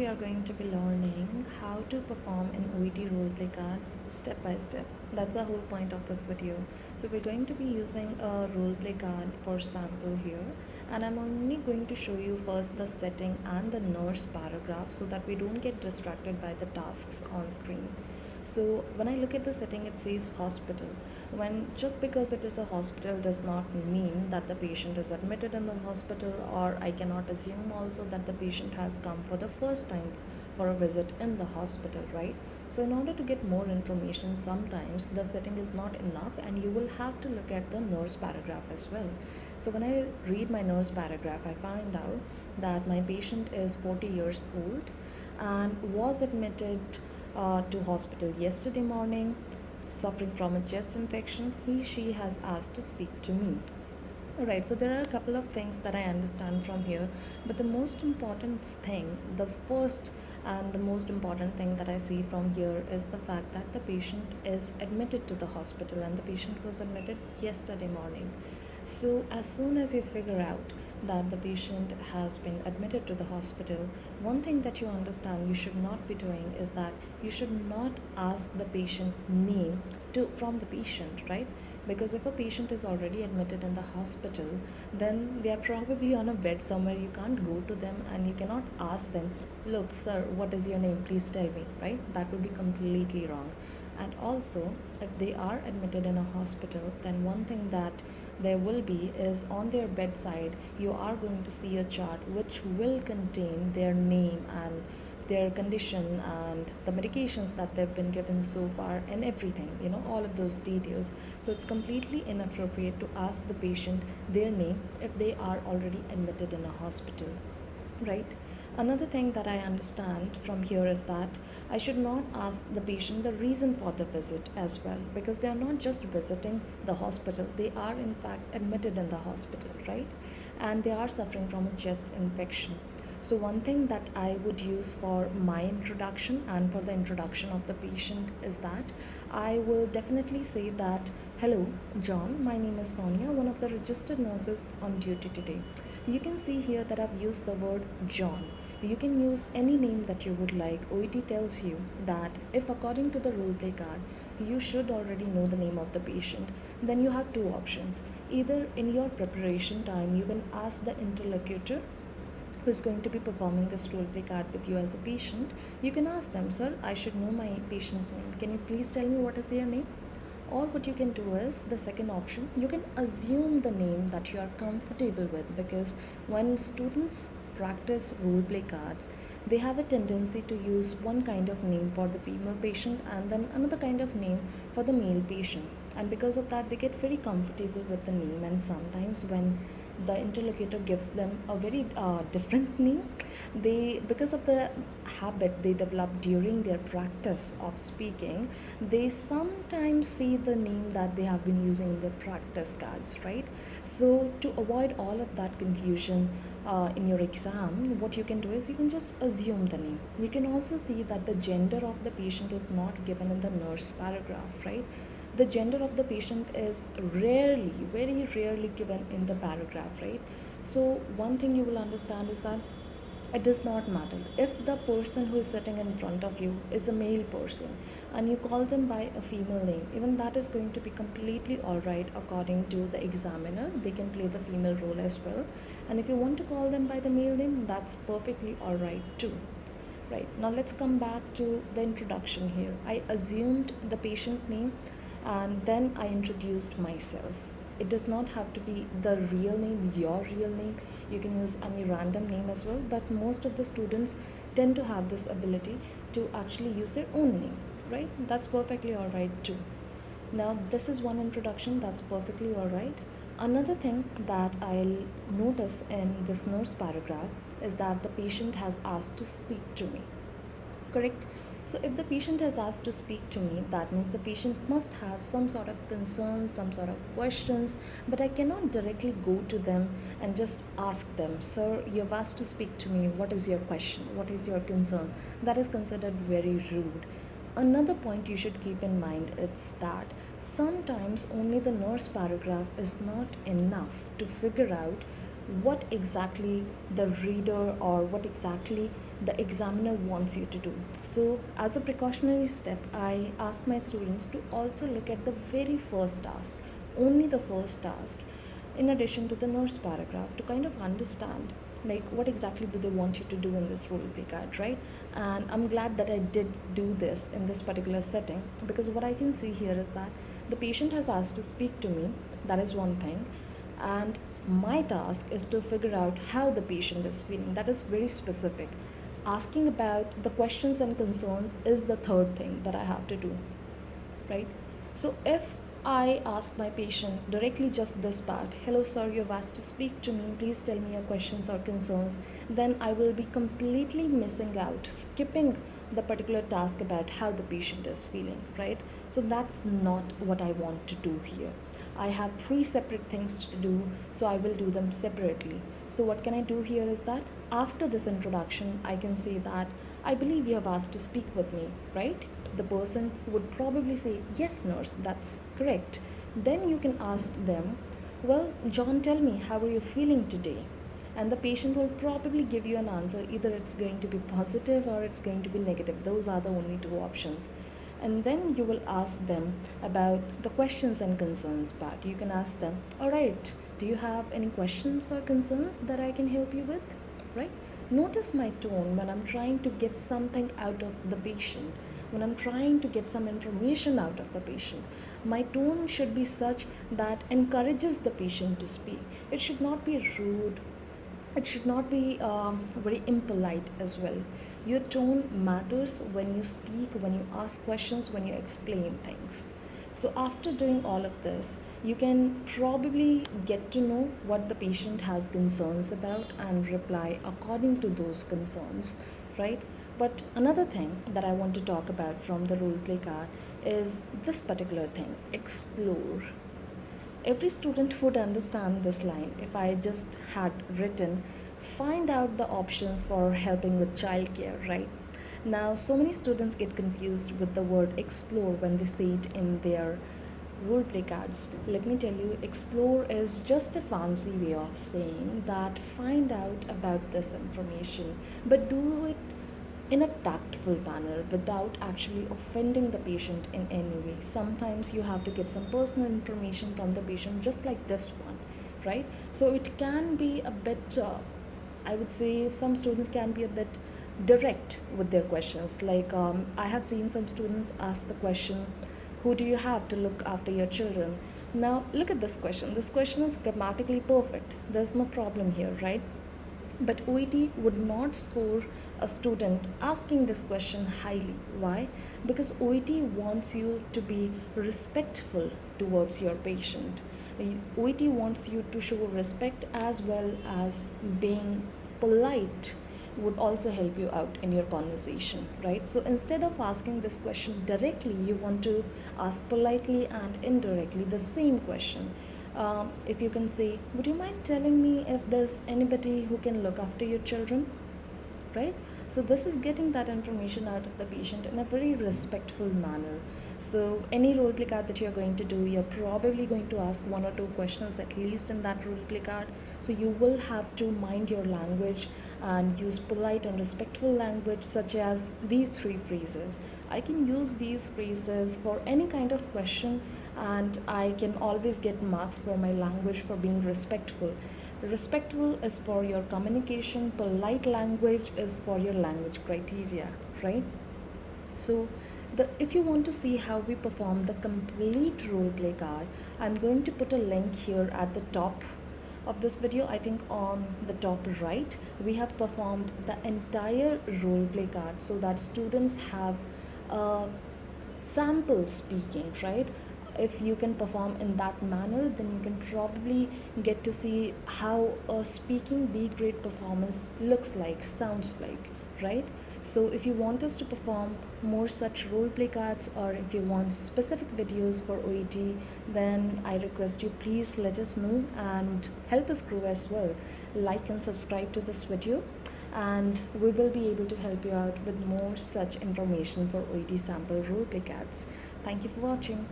we are going to be learning how to perform an OET roleplay card step by step. That's the whole point of this video. So we're going to be using a roleplay card for sample here, and I'm only going to show you first the setting and the nurse paragraph so that we don't get distracted by the tasks on screen. So when I look at the setting, it says hospital. When just because it is a hospital does not mean that the patient is admitted in the hospital, or I cannot assume also that the patient has come for the first time for a visit in the hospital, right? So in order to get more information, sometimes the setting is not enough and you will have to look at the nurse paragraph as well. So when I read my nurse paragraph, I find out that my patient is 40 years old and was admitted to hospital yesterday morning, suffering from a chest infection. She has asked to speak to me. Alright, so there are a couple of things that I understand from here, but the most important thing, the first and the most important thing that I see from here is the fact that the patient is admitted to the hospital and the patient was admitted yesterday morning. So, as soon as you figure out that the patient has been admitted to the hospital, one thing that you understand you should not be doing is that you should not ask the patient name from the patient, right? Because if a patient is already admitted in the hospital, then they are probably on a bed somewhere. You can't go to them and you cannot ask them, look, sir, what is your name? Please tell me, right? That would be completely wrong. And also, if they are admitted in a hospital, then one thing that there will be is on their bedside, you are going to see a chart which will contain their name and their condition and the medications that they've been given so far and everything, all of those details. So it's completely inappropriate to ask the patient their name if they are already admitted in a hospital, right? Another thing that I understand from here is that I should not ask the patient the reason for the visit as well, because they are not just visiting the hospital, they are in fact admitted in the hospital, right? And they are suffering from a chest infection. So one thing that I would use for my introduction and for the introduction of the patient is that I will definitely say that, hello, John, my name is Sonia, one of the registered nurses on duty today. You can see here that I've used the word John. You can use any name that you would like. OET tells you that if according to the roleplay card, you should already know the name of the patient, then you have two options. Either in your preparation time, you can ask the interlocutor who is going to be performing this roleplay card with you as a patient. You can ask them, sir, I should know my patient's name. Can you please tell me what is their name? Or what you can do is the second option, you can assume the name that you are comfortable with, because when students practice roleplay cards, they have a tendency to use one kind of name for the female patient and then another kind of name for the male patient. And because of that, they get very comfortable with the name, and sometimes when the interlocutor gives them a very different name, they, because of the habit they develop during their practice of speaking, they sometimes see the name that they have been using in their practice cards, right? So to avoid all of that confusion in your exam, what you can do is you can just assume the name. You can also see that the gender of the patient is not given in the nurse paragraph, right? The gender of the patient is rarely, very rarely given in the paragraph, right? So one thing you will understand is that it does not matter if the person who is sitting in front of you is a male person and you call them by a female name, even that is going to be completely all right according to the examiner. They can play the female role as well, and if you want to call them by the male name, that's perfectly all right too. Right, now let's come back to the introduction here. I assumed the patient name and then I introduced myself. It does not have to be the real name, your real name. You can use any random name as well, but most of the students tend to have this ability to actually use their own name, right? That's perfectly all right too. Now, this is one introduction, that's perfectly all right. Another thing that I'll notice in this nurse paragraph is that the patient has asked to speak to me, correct? So if the patient has asked to speak to me, that means the patient must have some sort of concerns, some sort of questions, but I cannot directly go to them and just ask them, sir, you've asked to speak to me, what is your question, what is your concern? That is considered very rude. Another point you should keep in mind is that sometimes only the nurse paragraph is not enough to figure out what exactly the reader or what exactly the examiner wants you to do. So, as a precautionary step, I ask my students to also look at the very first task, only the first task, in addition to the nurse paragraph, to kind of understand like what exactly do they want you to do in this role play card, right? And I'm glad that I did do this in this particular setting, because what I can see here is that the patient has asked to speak to me. That is one thing. And my task is to figure out how the patient is feeling. That is very specific. Asking about the questions and concerns is the third thing that I have to do, right? So if I ask my patient directly just this part, hello sir, you've asked to speak to me, please tell me your questions or concerns, then I will be completely missing out, skipping the particular task about how the patient is feeling, right? So that's not what I want to do here. I have three separate things to do, so I will do them separately. So what can I do here is that after this introduction, I can say that I believe you have asked to speak with me, right? The person would probably say, yes, nurse, that's correct. Then you can ask them, well, John, tell me, how are you feeling today? And the patient will probably give you an answer. Either it's going to be positive or it's going to be negative. Those are the only two options. And then you will ask them about the questions and concerns part. You can ask them, all right, do you have any questions or concerns that I can help you with? Right? Notice my tone when I'm trying to get something out of the patient, when I'm trying to get some information out of the patient. My tone should be such that encourages the patient to speak. It should not be rude. It should not be very impolite as well. Your tone matters when you speak, when you ask questions, when you explain things. So, after doing all of this, you can probably get to know what the patient has concerns about and reply according to those concerns, right? But another thing that I want to talk about from the role play card is this particular thing, explore. Every student would understand this line if I just had written, find out the options for helping with childcare, right? Now, so many students get confused with the word explore when they say it in their role play cards. Let me tell you, explore is just a fancy way of saying that find out about this information, but do it in a tactful manner without actually offending the patient in any way. Sometimes you have to get some personal information from the patient, just like this one, right? So it can be a bit, I would say, some students can be a bit direct with their questions. Like, I have seen some students ask the question, who do you have to look after your children? Now, look at this question. This question is grammatically perfect. There's no problem here, right? But OET would not score a student asking this question highly. Why? Because OET wants you to be respectful towards your patient. OET wants you to show respect as well as being polite would also help you out in your conversation, right? So instead of asking this question directly, you want to ask politely and indirectly the same question. If you can say, would you mind telling me if there's anybody who can look after your children? Right? So this is getting that information out of the patient in a very respectful manner. So any role play card that you're going to do, you're probably going to ask one or two questions at least in that role play card. So you will have to mind your language and use polite and respectful language, such as these three phrases. I can use these phrases for any kind of question, and I can always get marks for my language for being respectful. Respectful is for your communication, polite language is for your language criteria, right? So, if you want to see how we perform the complete role play card, I'm going to put a link here at the top of this video. I think on the top right, we have performed the entire role play card so that students have a sample speaking, right? If you can perform in that manner, then you can probably get to see how a speaking B grade performance looks like, sounds like, right? So if you want us to perform more such role play cards, or if you want specific videos for OET, then I request you, please let us know and help us grow as well. Like and subscribe to this video, and we will be able to help you out with more such information for OET sample role play cards. Thank you for watching.